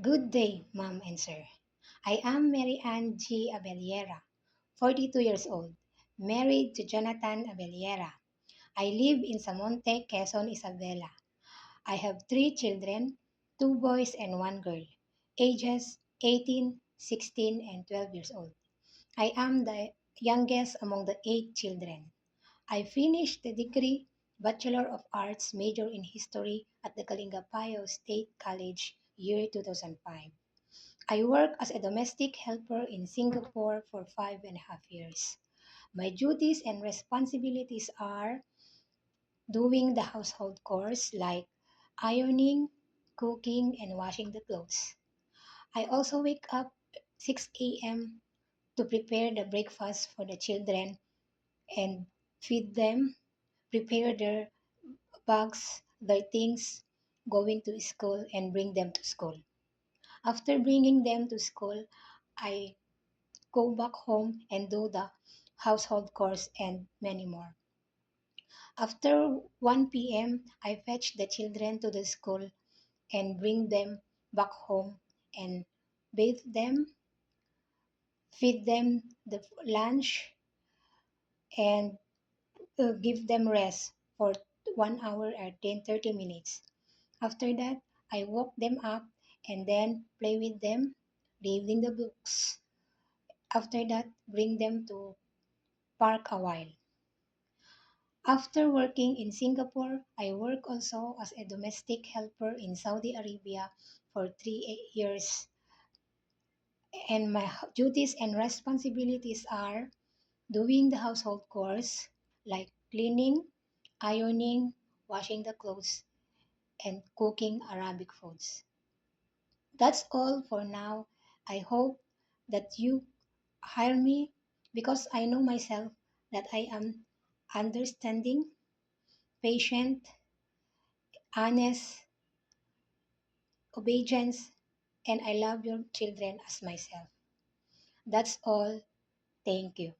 Good day, ma'am and sir. I am Mary Ann G. Abellera, 42 years old, married to Jonathan Abellera. I live in Samonte, Quezon, Isabela. I have three children, two boys and one girl, ages 18, 16, and 12 years old. I am the youngest among the eight children. I finished the degree Bachelor of Arts major in History at the Kalinga State College year 2005. I work as a domestic helper in Singapore for 5.5 years. My duties and responsibilities are doing the household chores like ironing, cooking, and washing the clothes. I also wake up 6 a.m. to prepare the breakfast for the children and feed them, prepare their bags, their things, going to school, and bring them to school. After bringing them to school, I go back home and do the household chores and many more. After 1 p.m., I fetch the children to the school and bring them back home and bathe them, feed them the lunch, and give them rest for 1 hour or 30 minutes. After that, I woke them up and then play with them, reading the books. After that, bring them to park a while. After working in Singapore, I work also as a domestic helper in Saudi Arabia for 3 years. And my duties and responsibilities are doing the household chores like cleaning, ironing, washing the clothes, and cooking Arabic foods. That's all for now. I hope that you hire me because I know myself that I am understanding, patient, honest, obedience, and I love your children as myself. That's all. Thank you.